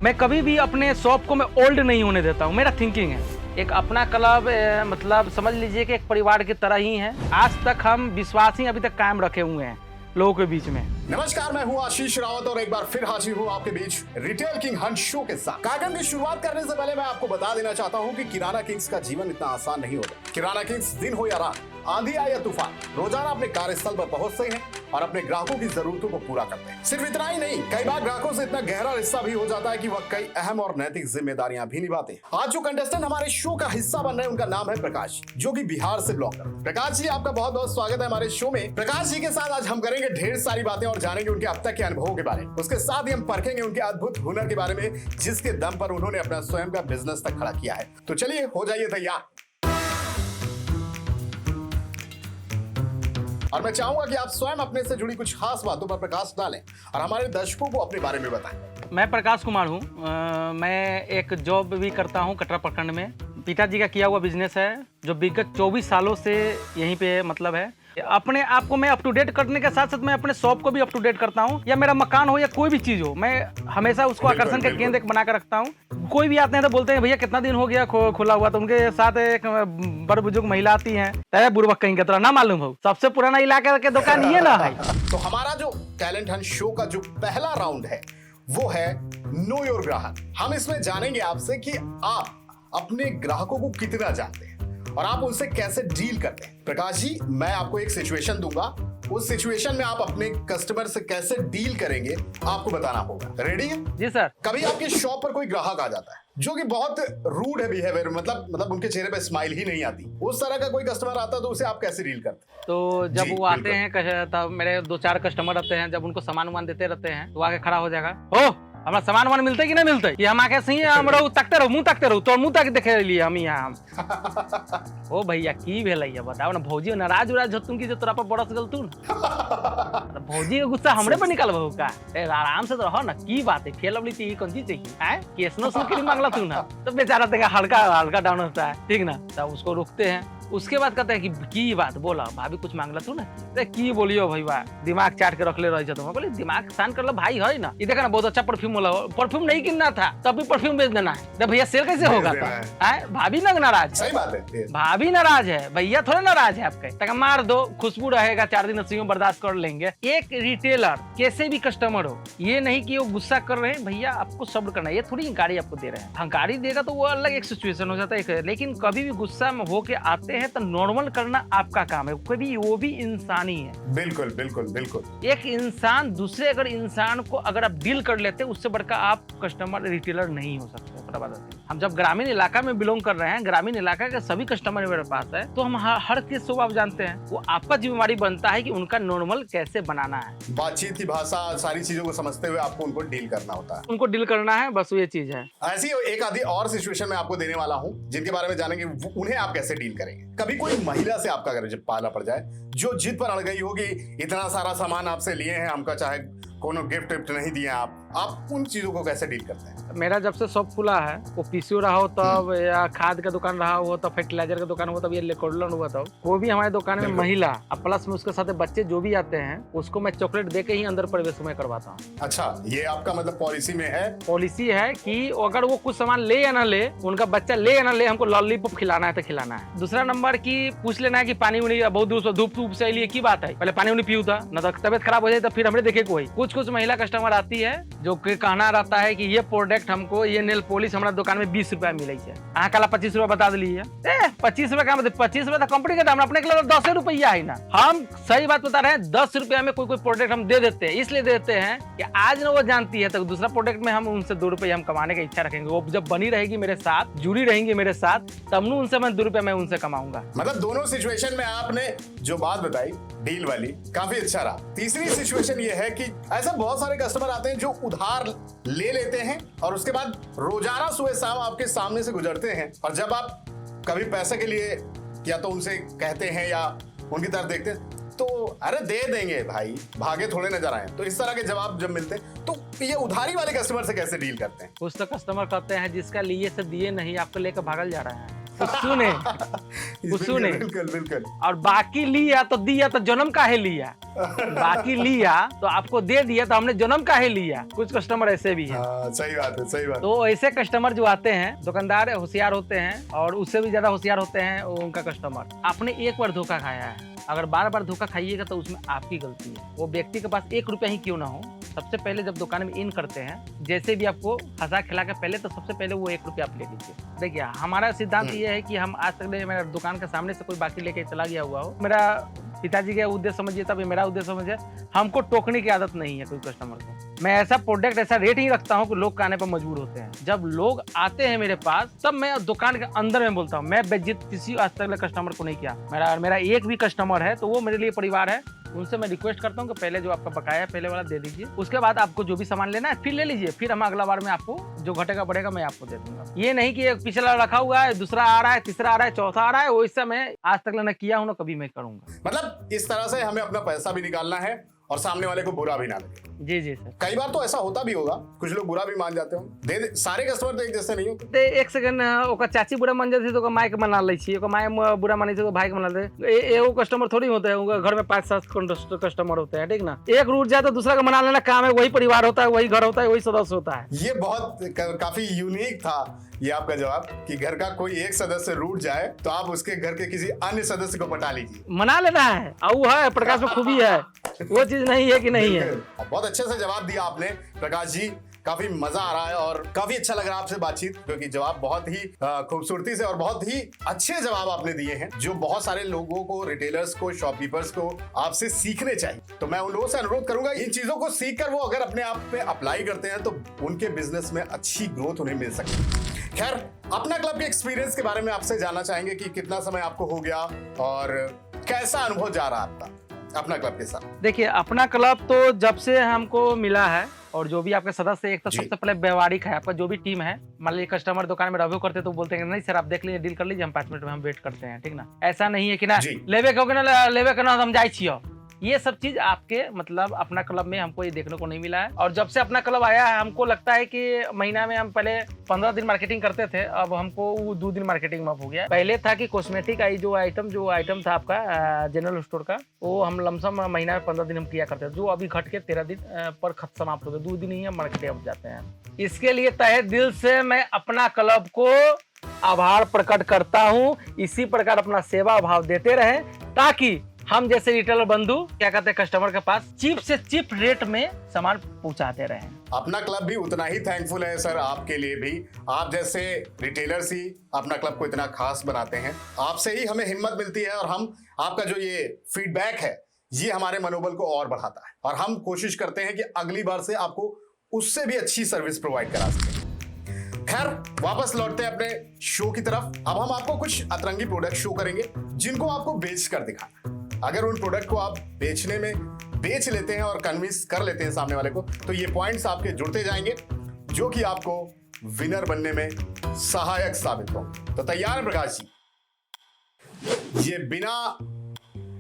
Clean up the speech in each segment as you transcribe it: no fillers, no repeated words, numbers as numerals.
मैं कभी भी अपने शॉप को मैं ओल्ड नहीं होने देता हूँ। मेरा थिंकिंग है एक अपना क्लब मतलब समझ लीजिए कि एक परिवार की तरह ही है। आज तक हम विश्वास ही अभी तक कायम रखे हुए हैं लोगों के बीच में। नमस्कार, मैं हूं आशीष रावत और एक बार फिर हाजिर हूं आपके बीच रिटेल किंग हंट शो के साथ। कार्यक्रम की शुरुआत करने से पहले मैं आपको बता देना चाहता हूं कि किराना किंग्स का जीवन इतना आसान नहीं होता। किराना किंग्स दिन हो या रात, आंधी आए या तूफान, रोजाना अपने कार्यस्थल पर पहुंचते हैं और अपने ग्राहकों की जरूरतों को पूरा करते हैं। सिर्फ इतना ही नहीं, कई बार ग्राहकों से इतना गहरा रिश्ता भी हो जाता है कि वह कई अहम और नैतिक जिम्मेदारियां भी निभाते हैं। आज जो कंटेस्टेंट हमारे शो का हिस्सा बन रहे हैं उनका नाम है प्रकाश, जो कि बिहार से बिलोंग करते हैं। प्रकाश जी, आपका बहुत बहुत स्वागत है हमारे शो में। प्रकाश जी के साथ आज हम करेंगे ढेर सारी बातें और जानेंगे उनके अब तक के अनुभवों के बारे में। उसके साथ ही हम परखेंगे उनके अद्भुत हुनर के बारे में, जिसके दम पर उन्होंने अपना स्वयं का बिजनेस तक खड़ा किया है। तो चलिए, हो जाइए तैयार। और मैं चाहूंगा कि आप स्वयं अपने से जुड़ी कुछ खास बातों पर प्रकाश डालें और हमारे दर्शकों को अपने बारे में बताएं। मैं प्रकाश कुमार हूँ। मैं एक जॉब भी करता हूँ कटरा प्रखंड में। पिताजी का किया हुआ बिजनेस है जो विगत 24 सालों से यहीं पे मतलब है। अपने आप को मैं अप टू डेट करने के साथ साथ मैं अपने शॉप को भी अप टू डेट करता हूँ। या मेरा मकान हो या कोई भी चीज़ हो, मैं हमेशा उसको आकर्षण का केंद्र बना कर रखता हूँ। कोई भी आते हैं तो बोलते हैं भैया कितना दिन हो गया खुला हुआ, तो उनके साथ एक बड़ बुजुर्ग महिला आती है, तय बुर्बक कहीं तरह ना मालूम हो, सबसे पुराना इलाके के दुकान ये ना है। तो हमारा जो टैलेंट हंट शो का जो पहला राउंड है वो है नो योर ग्राहक। हम इसमें जानेंगे आपसे कि आप अपने ग्राहकों को कितना जानते हैं और आप उनसे कैसे डील करते हैं। प्रकाश जी, मैं आपको एक सिचुएशन दूंगा, उस सिचुएशन में आप अपने कस्टमर से कैसे डील करेंगे आपको बताना होगा। रेडी है? जी सर। कभी आपके शॉप पर कोई ग्राहक आ जाता है जो कि बहुत रूड है बिहेवियर, मतलब उनके चेहरे पे स्माइल ही नहीं आती, उस तरह का कोई कस्टमर आता है तो उसे आप कैसे डील करते हैं? तो जब वो आते हैं तब मेरे 2-4 कस्टमर रहते हैं, जब उनको सामान वामान देते रहते हैं तो आके खड़ा हो जाएगा, ओ हमारा सामान वामान मिलता है कि नहीं मिलता है? ये हम आके सही हम तकते रहो, मुंह तकते रहो, तो मुंह तक देखे लिए हम यहाँ ओ भैया की भेलैया बताओ ना, भौजी नाराज उराज हो तुम की जो तोरा पर बरस गल तू ना भौजी का गुस्सा हमरे पर निकल बहु का। आराम से तो रहो ना, की बात है फेल अबली थी कौन चीज चाहिए केसनो से क्रीम मांगला तू ना, तो बेचारा देगा हल्का हल्का डाउन होता है, ठीक ना। तब उसको रुकते हैं, उसके बाद कहते हैं कि बात बोला भाभी कुछ मांगला तू ना, की बोलियो भैया दिमाग चाट के रख ले रही तुम। बोले दिमाग शांत कर लो भाई, है ना, ये देखा ना बहुत अच्छा परफ्यूम वाला, परफ्यूम नहीं किनना था तब भी परफ्यूम बेच देना है, भैया सेल कैसे होगा? भाभी ना नाराज, सही बात है, भाभी नाराज है, भैया थोड़ा नाराज है आपके, तक मार दो, खुशबू रहेगा 4 दिन अस्सियों बर्दाश्त कर लेंगे। एक रिटेलर कैसे भी कस्टमर हो, ये नहीं कि वो गुस्सा कर रहे हैं, भैया आपको सब्र करना है, ये थोड़ी गाड़ी आपको दे रहे हैं। हाँ गाड़ी देगा तो वो अलग एक सिचुएशन हो जाता है, लेकिन कभी भी गुस्सा में होके आते हैं तो नॉर्मल करना आपका काम है, कभी वो भी इंसानी है। बिल्कुल बिल्कुल बिल्कुल। एक इंसान दूसरे अगर इंसान को अगर आप डील कर लेते हैं, उससे बढ़कर आप कस्टमर रिटेलर नहीं हो सकते। हम जब ग्रामीण इलाका में बिलोंग कर रहे हैं, ग्रामीण इलाका के सभी कस्टमर मेरे पास है, तो हम हर चीज को आप जानते हैं, वो आपका जिम्मेवारी बनता है कि उनका नॉर्मल कैसे बनाना है। बातचीत की भाषा सारी चीजों को समझते हुए आपको उनको डील करना होता है, उनको डील करना है, बस ये चीज है। ऐसी एक आधी और सिचुएशन में आपको देने वाला हूं जिनके बारे में जानेंगे उन्हें आप कैसे डील करेंगे। कभी कोई महिला से आपका अगर जब पाला पड़ जाए, जो जिद पर अड़ गई होगी, इतना सारा सामान आपसे लिए हैं, हमका चाहे कोनो गिफ्ट विफ्ट नहीं दिए, आप उन चीजों को कैसे डील करते हैं? मेरा जब से शॉप खुला है, वो पीसीओ रहा हो तब, या खाद का दुकान रहा हो तब, फर्टिलाइजर का दुकान हो तब, ये लेकोडलन हुआ था, वो भी हमारे दुकान में महिला, प्लस में उसके साथ बच्चे जो भी आते हैं उसको मैं चॉकलेट दे के ही अंदर प्रवेश में करवाता हूँ। अच्छा, ये आपका मतलब पॉलिसी में है? पॉलिसी है कि अगर वो कुछ सामान ले या ना ले, उनका बच्चा ले या ना ले, हमको लॉलीपॉप खिलाना है तो खिलाना है। दूसरा नंबर की पूछ लेना है कि पानी उनी बहुत दूर से धूप से लिए की बात है, पहले पानी उनी पीऊ था ना, तो तबियत खराब हो जाए तो फिर हमने देखे कोई कुछ महिला कस्टमर आती है जो कहना रहता है कि ये प्रोडक्ट हमको, ये नेल पॉलिश हमारा दुकान में 20 रुपया मिले है, अहाँ कल 25 रुपया बता दिलिए। 25 रुपया का मतलब 25 रुपया कंपनी का दाम, अपने के लिए 10 रुपया है ना। हम सही बात बता रहे हैं, 10 रुपया में कोई प्रोडक्ट हम दे देते हैं, इसलिए देते हैं कि आज ना वो जानती है तो दूसरा प्रोडक्ट में हम उनसे 2 रुपया हम कमाने की इच्छा रखेंगे। वो जब बनी रहेगी मेरे साथ, जुड़ी रहेंगी मेरे साथ, तब न उनसे मैं 2 रुपया मैं उनसे कमाऊंगा। मतलब दोनों सिचुएशन में आपने जो बात बताई डील वाली, काफी अच्छा रहा। तीसरी सिचुएशन ये है कि ऐसा बहुत सारे कस्टमर आते हैं जो उधार ले लेते हैं और उसके बाद रोजाना सुबह शाम आपके सामने से गुजरते हैं, और जब आप कभी पैसे के लिए या तो उनसे कहते हैं या उनकी तरफ देखते हैं तो अरे दे देंगे भाई, भागे थोड़े नजर आए। तो इस तरह के जवाब जब मिलते हैं तो ये उधारी वाले कस्टमर से कैसे डील करते हैं? कुछ तो कस्टमर कहते हैं जिसका लिए से दिए नहीं, आपको लेकर भागल जा रहे हैं। सुने सुने। बिल्कुल बिल्कुल। और बाकी लिया तो दिया तो जन्म काहे लिया, बाकी लिया तो आपको दे दिया तो हमने जन्म काहे लिया। कुछ कस्टमर ऐसे भी हैं। सही बात है, सही बात। तो ऐसे कस्टमर जो आते हैं, दुकानदार होशियार होते हैं और उससे भी ज्यादा होशियार होते हैं उनका कस्टमर। आपने एक बार धोखा खाया है, अगर बार बार धोखा खाइएगा तो उसमें आपकी गलती है। वो व्यक्ति के पास 1 रुपया ही क्यों ना हो, सबसे पहले जब दुकान में इन करते हैं, जैसे भी आपको हंसा खिला के पहले, तो सबसे पहले वो 1 रुपया आप ले लीजिए। देखिए हमारा सिद्धांत ये है कि हम आज तक मेरा दुकान के सामने से कोई बाकी लेके चला गया हुआ हो, मेरा पिताजी का उद्देश्य समझिए, तब मेरा उद्देश्य समझिए, हमको टोकने की आदत नहीं है कोई कस्टमर को। मैं ऐसा प्रोडक्ट, ऐसा रेट ही रखता हूँ कि लोग खाने पर मजबूर होते हैं। जब लोग आते हैं मेरे पास, तब मैं दुकान के अंदर में बोलता हूँ। मैं बेइज्जत किसी आज तक कस्टमर को नहीं किया। मेरा एक भी कस्टमर है तो वो मेरे लिए परिवार है। उनसे मैं रिक्वेस्ट करता हूँ कि पहले जो आपका बकाया है पहले वाला दे दीजिए, उसके बाद आपको जो भी सामान लेना है फिर ले लीजिए, फिर हम अगला बार में आपको जो घटेगा बढ़ेगा मैं आपको दे दूंगा। ये नहीं कि एक पिछला रखा हुआ है, दूसरा आ रहा है, तीसरा आ रहा है, चौथा आ रहा है, वो इससे मैं आज तक न किया हूँ ना कभी मैं करूंगा। मतलब इस तरह से हमें अपना पैसा भी निकालना है और सामने वाले को बुरा भी ना लगे। जी जी सर। कई बार तो ऐसा होता भी होगा, कुछ लोग बुरा भी मान जाते हो। दे सारे कस्टमर तो एक जैसे नहीं होते। ते एक सेकंड ओकर चाची बुरा मान जाती तो माई के मना लै छी, ओकर माई बुरा मानी तो भाई के मना ले। एगो कस्टमर थोड़ी होते हैं, उनके घर में 5-7 कस्टमर होते हैं, ठीक ना। एक रूठ जाए तो दूसरा का मना लेना काम है, वही परिवार होता है, वही घर होता है, वही सदस्य होता है। ये बहुत काफी यूनिक था ये आपका जवाब कि घर का कोई एक सदस्य रूठ जाए तो आप उसके घर के किसी अन्य सदस्य को पटा लीजिए। मना लेना है, और वो है प्रकाश में खूबी है, वो चीज नहीं है कि नहीं है। बहुत अच्छे से जवाब दिया आपने प्रकाश जी, काफी मजा आ रहा है और काफी अच्छा लग रहा है आपसे बातचीत, क्योंकि जवाब बहुत ही खूबसूरती से और बहुत ही अच्छे जवाब आपने दिए हैं, जो बहुत सारे लोगों को, रिटेलर्स को, शॉपकीपर्स को आपसे सीखने चाहिए। तो मैं उन लोगों से अनुरोध करूंगा, इन चीजों को सीखकर वो अगर अपने आप पे अप्लाई करते हैं तो उनके बिजनेस में अच्छी ग्रोथ उन्हें मिल सकती है। खैर, अपना क्लब के एक्सपीरियंस के बारे में आपसे जानना चाहेंगे कि कितना समय आपको हो गया और कैसा अनुभव जा रहा आपका अपना क्लब के साथ। देखिए अपना क्लब तो जब से हमको मिला है, और जो भी आपके सदस्य, एक तो सबसे पहले व्यवहारिक है, आपका जो भी टीम है, मान लीजिए कस्टमर दुकान में रिव्यू करते तो बोलते हैं नहीं सर आप देख लीजिए, डील कर लीजिए, हम 5 मिनट में हम वेट करते हैं, ठीक ना। ऐसा नहीं है कि ना लेवे के ना हम जाए छियो, ये सब चीज आपके मतलब अपना क्लब में हमको ये देखने को नहीं मिला है। और जब से अपना क्लब आया है, हमको लगता है कि महीना में हम पहले 15 दिन मार्केटिंग करते थे, अब हमको वो 2 दिन मार्केटिंग में हो गया। पहले था कि कॉस्मेटिक जो आइटम था आपका जनरल स्टोर का, वो हम लमसम महीना में 15 दिन हम किया करते थे, जो अभी घट के 13 दिन पर खत्म समाप्त हो गए। 2 दिन ही हम मार्केटिंग जाते हैं। इसके लिए तहे दिल से मैं अपना क्लब को आभार प्रकट करता हूँ। इसी प्रकार अपना सेवा भाव देते रहे, ताकि हम जैसे रिटेलर बंधु क्या कहते हैं कस्टमर के पास चीप से चीप रेट में सामान पहुंचाते रहे। अपना क्लब भी उतना ही थैंकफुल है सर आपके लिए भी। आप जैसे रिटेलर्स ही अपना क्लब को इतना खास बनाते हैं, आपसे ही हमें हिम्मत मिलती है, और हम आपका जो ये फीडबैक है ये हमारे मनोबल को और बढ़ाता है, और हम कोशिश करते हैं कि अगली बार से आपको उससे भी अच्छी सर्विस प्रोवाइड करा सकें। खैर, वापस लौटते हैं अपने शो की तरफ। अब हम आपको कुछ अतरंगी प्रोडक्ट शो करेंगे जिनको आपको बेच कर दिखाना। अगर उन प्रोडक्ट को आप बेच लेते हैं और कन्विंस कर लेते हैं सामने वाले को, तो ये पॉइंट्स आपके जुड़ते जाएंगे, जो कि आपको विनर बनने में सहायक साबित होंगे। तो तैयार है प्रकाश जी? ये बिना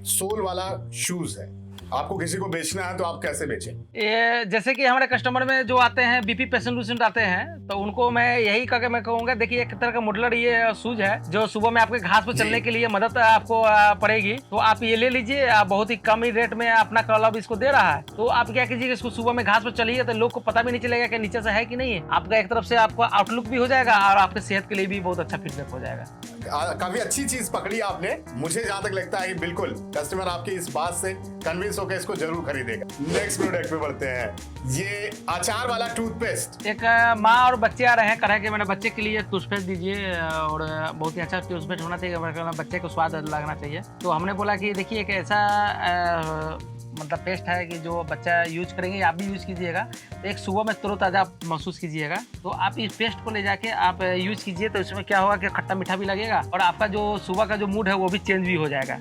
सोल वाला शूज है, आपको किसी को बेचना है तो आप कैसे बेचें? ये जैसे कि हमारे कस्टमर में जो आते हैं बीपी पेशेंट आते हैं, तो उनको मैं यही करके मैं कहूँगा, देखिए एक तरह का मॉडलर ये शूज है जो सुबह में आपके घास पर चलने के लिए मदद आपको पड़ेगी। तो आप ये ले लीजिए, बहुत ही कम ही रेट में अपना क्लब इसको दे रहा है। तो आप क्या कीजिए, इसको सुबह में घास पर चलिए तो लोग को पता भी नहीं चलेगा कि नीचे से है कि नहीं है। आपका एक तरफ से आपको आउटलुक भी हो जाएगा और आपके सेहत के लिए भी बहुत अच्छा फीडबैक हो जाएगा। काफी अच्छी चीज पकड़ी आपने। मुझे जहां तक लगता है बिल्कुल कस्टमर आपकी इस बात से कन्विंस होकर इसको जरूर खरीदेगा। नेक्स्ट प्रोडक्ट पे बढ़ते हैं। ये अचार वाला टूथपेस्ट। एक माँ और बच्चे आ रहे हैं, कह रहे कि मेरे बच्चे के लिए टूथपेस्ट दीजिए, और बहुत ही अच्छा टूथपेस्ट होना चाहिए, बच्चे को स्वाद लगना चाहिए। तो हमने बोला कि देखिए एक ऐसा मतलब पेस्ट है कि जो बच्चा यूज करेंगे, आप भी यूज कीजिएगा, तो एक सुबह में तरोताज़ा महसूस कीजिएगा। तो आप इस पेस्ट को ले जाके आप यूज कीजिए, तो इसमें क्या होगा कि खट्टा मीठा भी लगेगा और आपका जो सुबह का जो मूड है वो भी चेंज भी हो जाएगा।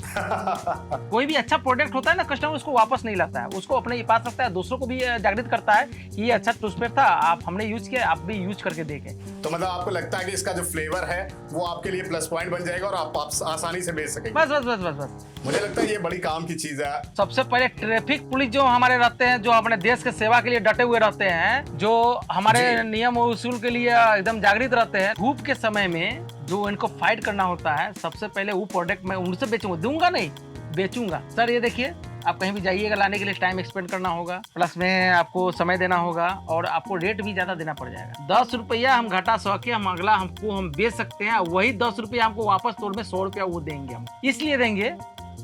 कोई भी अच्छा प्रोडक्ट होता है ना, कस्टमर उसको वापस नहीं लाता है, उसको अपने पास रखता है, दूसरों को भी जागृत करता है कि ये अच्छा टूथपेस्ट था, आप हमने यूज किया, आप भी यूज करके देखें। तो मतलब आपको लगता है कि इसका जो फ्लेवर है वो आपके लिए प्लस पॉइंट बन जाएगा और आप आसानी से बेच सकेंगे। बस। मुझे लगता है ये बड़ी काम की चीज है। सबसे पहले ट्रैफिक पुलिस जो हमारे रहते हैं, जो अपने देश के सेवा के लिए डटे हुए रहते हैं, जो हमारे नियम और उसूल के लिए एकदम जागृत रहते हैं, धूप के समय में जो इनको फाइट करना होता है, सबसे पहले वो प्रोडक्ट मैं उनसे बेचूंगा, दूंगा नहीं, बेचूंगा। सर ये देखिए, आप कहीं भी जाइएगा लाने के लिए टाइम एक्सपेंड करना होगा, प्लस में आपको समय देना होगा और आपको रेट भी ज्यादा देना पड़ जाएगा। 10 रुपया हम घटा सौ के हम अगला हम बेच सकते हैं, वही 10 रुपया हमको वापस तोड़ में 100 रुपया वो देंगे। हम इसलिए देंगे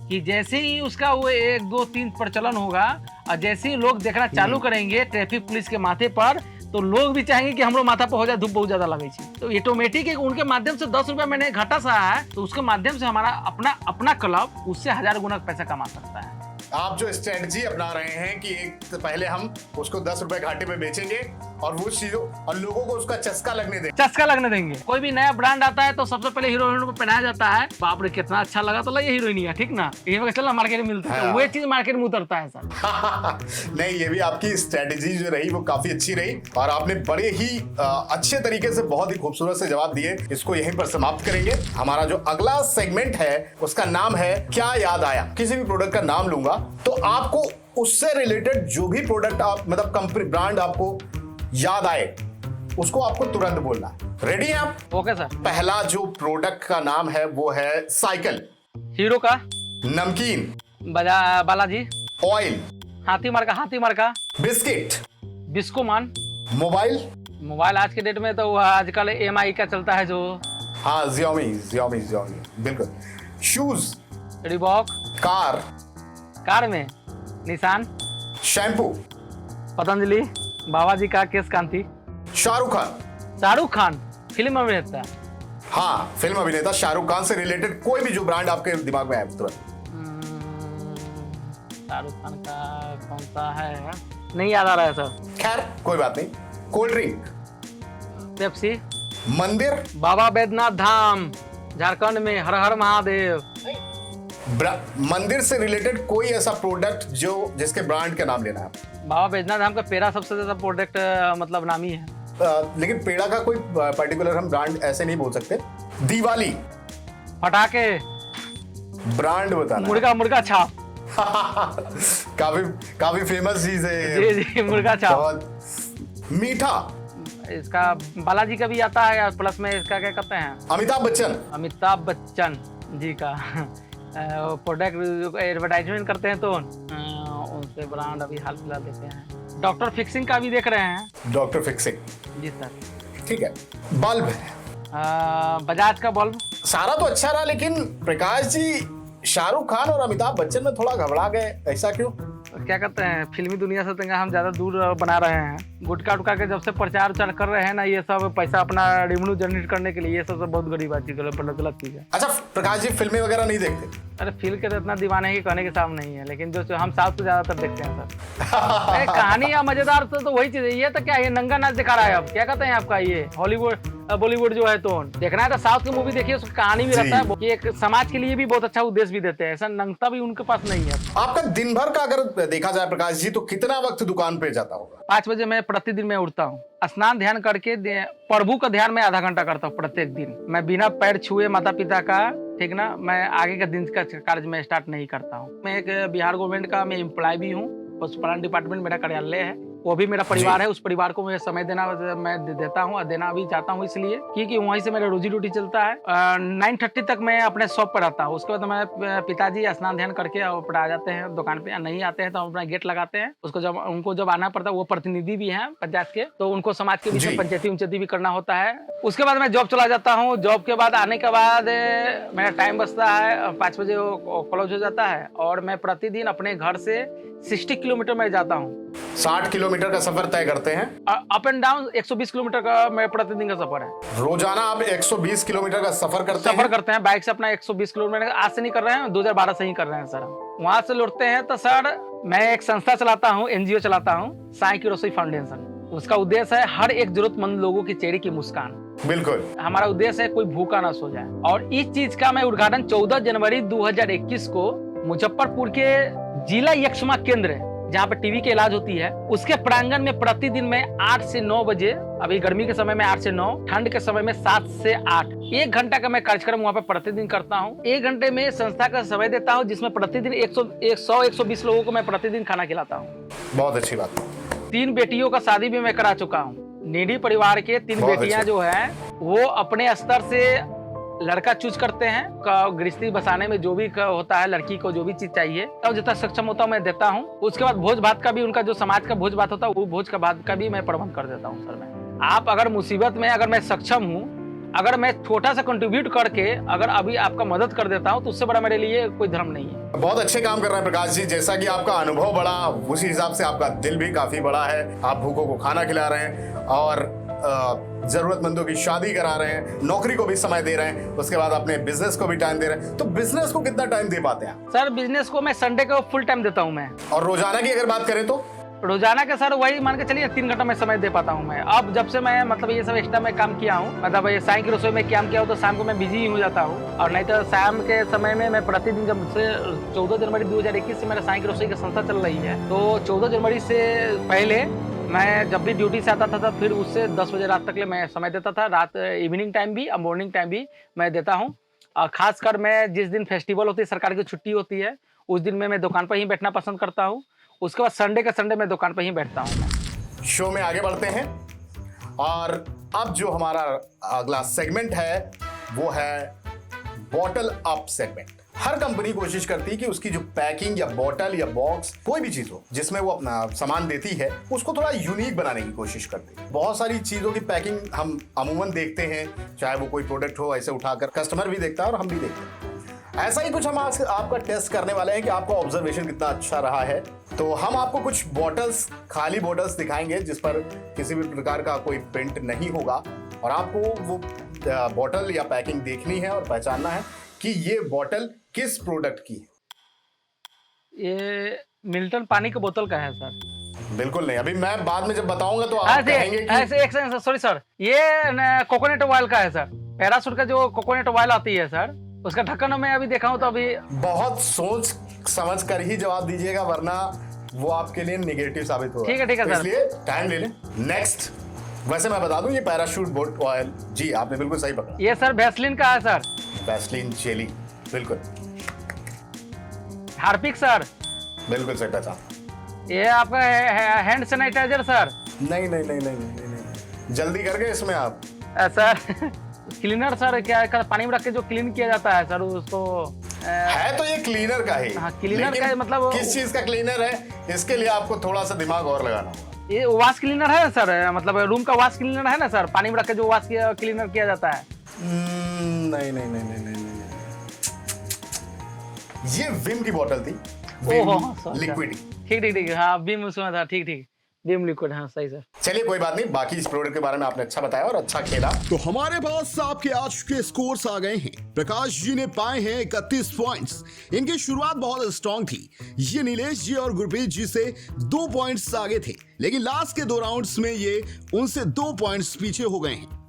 कि जैसे ही उसका वो 1, 2, 3 प्रचलन होगा और जैसे ही लोग देखना चालू करेंगे ट्रैफिक पुलिस के माथे पर, तो लोग भी चाहेंगे कि हमरो माथा पर हो जाए, धूप बहुत ज्यादा लगे। तो ऑटोमेटिक उनके माध्यम से 10 रुपया मैंने घाटा सहा है, तो उसके माध्यम से हमारा अपना क्लब उससे 1000 गुना पैसा कमा सकता है। आप जो स्ट्रेटजी अपना रहे हैं कि एक पहले हम उसको 10 रुपए घाटे में बेचेंगे और वो चीजों और लोगों को उसका चस्का लगने देंगे। कोई भी नया ब्रांड आता है तो सबसे पहले हीरोइन को पहनाया जाता है, बाप रे कितना अच्छा लगा, तो ये हीरोइन है, ठीक ना, ये चल मार्केट में मिलता है, वो चीज मार्केट में उतरता है सर। नहीं, ये भी आपकी स्ट्रेटजी जो रही वो काफी अच्छी रही और आपने बड़े ही अच्छे तरीके से बहुत ही खूबसूरत से जवाब दिए। इसको यहीं पर समाप्त करेंगे। हमारा जो अगला सेगमेंट है उसका नाम है क्या याद आया। किसी भी प्रोडक्ट का नाम लूंगा तो आपको उससे रिलेटेड जो भी प्रोडक्ट आप मतलब कंपनी ब्रांड आपको याद आए उसको आपको तुरंत बोलना है। रेडी हैं आप? Okay sir. पहला जो प्रोडक्ट का नाम है वो है साइकिल, हीरो का, नमकीन, बालाजी, ऑयल, हाथी मार्का, बिस्किट, बिस्कोमान, मोबाइल आज के डेट में तो आजकल MI का चलता है जो, हाँ Xiaomi बिल्कुल, शूज, रिबॉक, कार में निशान, शैम्पू, पतंजलि, बाबा जी का केश कांति, शाहरुख खान फिल्म अभिनेता, हाँ फिल्म अभिनेता शाहरुख खान से रिलेटेड कोई भी जो ब्रांड आपके दिमाग में आए तुरंत। शाहरुख खान का कौन सा है, नहीं याद आ रहा है सर। खैर कोई बात नहीं। कोल्ड ड्रिंक, पेप्सी, मंदिर, बाबा बैद्यनाथ धाम झारखंड में, हर हर महादेव। मंदिर से रिलेटेड कोई ऐसा प्रोडक्ट जो जिसके ब्रांड का नाम लेना है। बाबा बैद्यनाथ धाम का पेड़ा सबसे ज्यादा प्रोडक्ट मतलब नामी है, लेकिन पेड़ा का कोई पर्टिकुलर हम ब्रांड ऐसे नहीं बोल सकते। दिवाली, पटाखे, ब्रांड बताना, मुर्गा छाप। काफी फेमस चीज है जी मुर्गा छाप। मीठा, इसका बालाजी का भी आता है, प्लस में इसका क्या कहते हैं, अमिताभ बच्चन जी का प्रोडक्ट एडवर्टाइजमेंट करते हैं तो उनसे ब्रांड अभी हाल फिलहाल देते हैं। डॉक्टर फिक्सिंग का भी देख रहे हैं। डॉक्टर फिक्सिंग जी सर। ठीक है। बल्ब, बजाज का बल्ब। सारा तो अच्छा रहा, लेकिन प्रकाश जी शाहरुख खान और अमिताभ बच्चन में थोड़ा घबरा गए, ऐसा क्यों? क्या कहते हैं, फिल्मी दुनिया से हम ज्यादा दूर बना रहे हैं। गुटखा उटका के जब से प्रचार उचार कर रहे हैं ना, ये सब पैसा अपना रेवेन्यू जनरेट करने के लिए, ये सब बहुत गरीब चीज गलत चीज है। अच्छा प्रकाश जी फिल्में वगैरह नहीं देखते? अरे फिल्म के तो इतना दीवाने ही कहने के सामने नहीं है, लेकिन जो हम साउथ से ज्यादातर देखते हैं सर। कहानी या मजेदार तो वही चीज है। ये तो क्या, ये नंगा नाच दिखा रहा है, अब क्या कहते हैं आपका, ये हॉलीवुड बॉलीवुड जो है तो देखना है तो साउथ की मूवी देखिए, उसकी कहानी भी रहता है कि एक समाज के लिए भी बहुत अच्छा उद्देश्य भी देते हैं, ऐसा नंगता भी उनके पास नहीं है। आपका दिन भर का अगर देखा जाए प्रकाश जी तो कितना वक्त दुकान पे जाता होगा? 5 बजे मैं प्रतिदिन में उठता हूँ, स्नान ध्यान करके प्रभु का ध्यान मैं आधा घंटा करता हूँ प्रत्येक दिन। मैं बिना पैर छुए माता पिता का, ठीक ना, मैं आगे का दिन का कार्य में स्टार्ट नहीं करता हूँ। मैं एक बिहार गवर्नमेंट का मैं एम्प्लॉय भी हूँ, पशुपालन डिपार्टमेंट मेरा कार्यालय है, वो भी मेरा परिवार है। उस परिवार को मैं समय देना मैं देता हूँ और देना भी चाहता हूँ, इसलिए क्योंकि वहीं से मेरा रोजी रोटी चलता है। 9:30 तक मैं अपने शॉप पर आता हूँ, उसके बाद मैं पिताजी स्नान ध्यान करके और आ जाते हैं दुकान पे, नहीं आते हैं तो हम अपना गेट लगाते हैं। उसको जब उनको जब आना पड़ता है, वो प्रतिनिधि भी हैं पंचायत के, तो उनको समाज के बीच में पंचायती उंचायती भी करना होता है। उसके बाद मैं जॉब चला जाता हूँ। जॉब के बाद आने के बाद मेरा टाइम बचता है, 5 बजे क्लोज हो जाता है और मैं प्रतिदिन अपने घर से 60 किलोमीटर में जाता हूँ। 60 किलोमीटर का सफर तय करते हैं? अप एंड डाउन 120 किलोमीटर का मैं प्रतिदिन का सफर है। रोजाना आप 120 किलोमीटर का सफर करते हैं? बाइक से अपना 120 किलोमीटर आज से नहीं कर रहे हैं, 2012 से ही कर रहे हैं सर। वहां से लौटते हैं तो सर मैं एक संस्था चलाता हूँ, NGO चलाता हूँ, साईं की रसोई फाउंडेशन। उसका उद्देश्य है हर एक जरूरतमंद लोगों की चेहरे की मुस्कान। बिल्कुल हमारा उद्देश्य है कोई भूखा ना सो जाए, और इस चीज का मैं उद्घाटन 14 जनवरी 2021 को मुजफ्फरपुर के जिला यक्षमा केंद्र जहाँ पे टीबी की इलाज होती है, उसके प्रांगण में प्रतिदिन मैं 8 से 9 बजे, अभी गर्मी के समय में 8 से 9, ठंड के समय में 7 से 8, 1 घंटा का मैं कार्यक्रम वहाँ पे प्रतिदिन करता हूँ। 1 घंटे में संस्था का समय देता हूँ, जिसमें प्रतिदिन 100-120 लोगों को मैं प्रतिदिन खाना खिलाता हूँ। बहुत अच्छी बात। 3 बेटियों का शादी भी मैं करा चुका हूँ। नीडी परिवार के 3 बेटियां जो है वो अपने स्तर से लड़का चूज करते हैं, गृहस्थी बसाने में जो भी होता है, लड़की को जो भी चीज चाहिए तब जितना सक्षम होता हूँ मैं देता हूँ। उसके बाद भोज भात का भी, उनका जो समाज का भोज भात होता है वो भोज का भात का भी मैं प्रबंध कर देता हूँ। सर मैं, आप अगर मुसीबत में अगर मैं सक्षम हूँ, अगर मैं छोटा सा कंट्रीब्यूट करके अगर अभी आपका मदद कर देता हूँ तो उससे बड़ा मेरे लिए कोई धर्म नहीं है। बहुत अच्छे काम कर रहे हैं प्रकाश जी। जैसा कि आपका अनुभव बड़ा, उसी हिसाब से आपका दिल भी काफी बड़ा है। आप भूखों को खाना खिला रहे हैं और जरूरतमंदों की शादी करा रहे हैं, नौकरी को भी समय दे रहे हैं, उसके बाद अपने बिजनेस को भी टाइम दे रहे हैं। तो बिजनेस को कितना टाइम दे पाते हैं? सर बिजनेस को मैं संडे को फुल टाइम देता हूँ मैं। और रोजाना की अगर बात करें तो रोजाना के सर वही मान के चलिए 3 घंटा में समय दे पाता हूँ मैं। अब जब से मैं मतलब ये सब एक्स्ट्रा में काम किया हूँ, मतलब ये शाम की रसोई में काम किया हूँ तो शाम को मैं बिजी हो जाता हूँ। और नहीं तो शाम के समय में मैं प्रतिदिन, जब से 14 जनवरी 2021 से मेरा शाम की रसोई की संस्था चल रही है, तो 14 जनवरी से पहले मैं जब भी ड्यूटी से आता था फिर उससे 10 बजे रात तक ले मैं समय देता था। रात इवनिंग टाइम भी और मॉर्निंग टाइम भी मैं देता हूँ। और खासकर मैं जिस दिन फेस्टिवल होती है, सरकार की छुट्टी होती है, उस दिन मैं दुकान पर ही बैठना पसंद करता हूँ। उसके बाद संडे का संडे मैं दुकान पर ही बैठता हूँ। शो में आगे बढ़ते हैं और अब जो हमारा अगला सेगमेंट है वो है बॉटल अप सेगमेंट। हर कंपनी कोशिश करती है कि उसकी जो पैकिंग या बॉटल या बॉक्स कोई भी चीज हो जिसमें वो अपना सामान देती है उसको थोड़ा यूनिक बनाने की कोशिश करती है। बहुत सारी चीजों की पैकिंग हम अमूमन देखते हैं, चाहे वो कोई प्रोडक्ट हो, ऐसे उठाकर कस्टमर भी देखता है और हम भी देखते हैं। ऐसा ही कुछ हम आज आपका टेस्ट करने वाले हैं कि आपका ऑब्जर्वेशन कितना अच्छा रहा है। तो हम आपको कुछ बॉटल्स, खाली बॉटल्स दिखाएंगे जिस पर किसी भी प्रकार का कोई प्रिंट नहीं होगा और आपको वो बॉटल या पैकिंग देखनी है और पहचानना है कि ये बॉटल किस प्रोडक्ट की है। ये मिल्टन पानी की बोतल का है सर। बिल्कुल नहीं, अभी मैं बाद में जब बताऊंगा तो आप कहेंगे कि ऐसे सॉरी सर, ये कोकोनट ऑयल का है सर। पैराशूट का जो कोकोनट ऑयल आती है सर, उसका ढक्कन मैं अभी देखा हूं तो अभी बहुत सोच समझ कर ही जवाब दीजिएगा वरना वो आपके लिए नेगेटिव साबित होगा। ठीक है तो सर, इसलिए टाइम ले लें। नेक्स्ट, वैसे मैं बता दूं ये पैराशूट बोट ऑयल, जी आपने बिल्कुल सही पकड़ा। ये सर वैसलीन का है सर। वैसलीन जेली, बिल्कुल। हार्पिक सर, बिल्कुल सही पहचान। ये आपका हैंड सैनिटाइजर सर। नहीं नहीं नहीं नहीं नहीं नहीं, जल्दी कर गए इसमें आप। सर क्लीनर सर, क्या पानी में रख के जो क्लीन किया जाता है सर उसको है तो ये क्लीनर का ही। हाँ, क्लीनर का मतलब किस चीज का क्लीनर है इसके लिए आपको थोड़ा सा दिमाग और लगाना होगा। ये वॉश क्लीनर है सर, मतलब रूम का वॉश क्लीनर है ना सर, पानी में रख के जो वॉश क्लीनर किया जाता है। नहीं नहीं नहीं नहीं नहीं नहीं, ये विम की बोतल थी, लिक्विड। ठीक ठीक ठीक, हाँ विम उसमें था। ठीक ठीक, विम लिक्विड, हाँ सही सर। चलिए कोई बात नहीं, बाकी इस प्रोडक्ट के बारे में आपने अच्छा बताया और अच्छा खेला। तो हमारे पास आपके आज के स्कोर्स आ गए हैं। प्रकाश जी ने पाए हैं 31 पॉइंट्स। इनकी शुरुआत बहुत स्ट्रॉन्ग थी। ये नीलेश जी और गुरप्रीत जी से 2 पॉइंट्स आगे थे, लेकिन लास्ट के 2 राउंड्स में ये उनसे 2 पॉइंट्स पीछे हो गए हैं।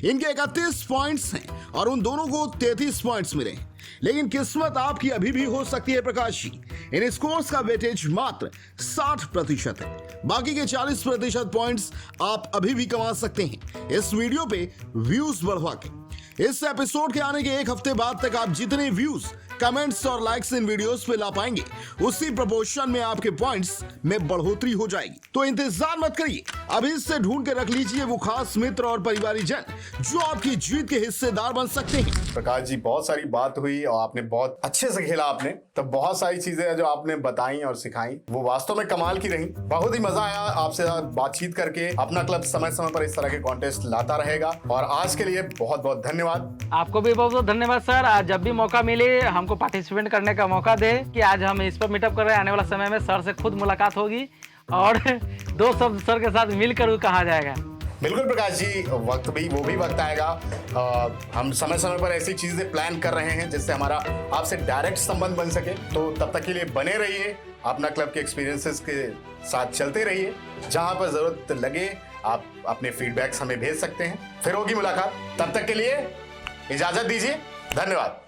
इनके 31 पॉइंट्स हैं और उन दोनों को 33 पॉइंट्स मिले हैं। लेकिन किस्मत आपकी अभी भी हो सकती है प्रकाश जी। इन स्कोर्स का वेटेज मात्र 60% है। बाकी के 40% पॉइंट्स आप अभी भी कमा सकते हैं इस वीडियो पे व्यूज बढ़वा के। इस एपिसोड के आने के 1 हफ्ते बाद तक आप जितने व्यूज, कमेंट्स और लाइक्स इन वीडियोस पे ला पाएंगे उसी प्रोपोर्शन में आपके पॉइंट्स में बढ़ोतरी हो जाएगी। तो इंतजार मत करिए, अभी से ढूंढ के रख लीजिए वो खास मित्र और परिवारी जन जो आपकी जीत के हिस्सेदार बन सकते हैं। प्रकाश जी बहुत सारी बात हुई और आपने बहुत अच्छे से खेला। आपने तो बहुत सारी चीजें जो आपने बताई और सिखाई वो वास्तव में कमाल की रही। बहुत ही मजा आया आपसे बातचीत करके। अपना क्लब समय समय पर इस तरह के कॉन्टेस्ट लाता रहेगा और आज के लिए बहुत बहुत धन्यवाद। आपको भी बहुत बहुत धन्यवाद सर। आज जब भी मौका मिले हमको पार्टिसिपेट करने का मौका दे कि आज हम इस पर मीटअप कर रहे हैं। आने वाला समय में सर से खुद मुलाकात होगी और 2 शब्द सर के साथ मिलकर कहा जाएगा। बिल्कुल प्रकाश जी, वक्त भी वो भी वक्त आएगा। हम समय समय पर ऐसी चीजें प्लान कर रहे हैं जिससे हमारा आपसे डायरेक्ट संबंध बन सके। तो तब तक के लिए बने रहिए, अपना क्लब के एक्सपीरियंसेस के साथ चलते रहिए। जहां पर जरूरत लगे आप अपने फीडबैक्स हमें भेज सकते हैं। फिर होगी मुलाकात, तब तक के लिए इजाजत दीजिए। धन्यवाद।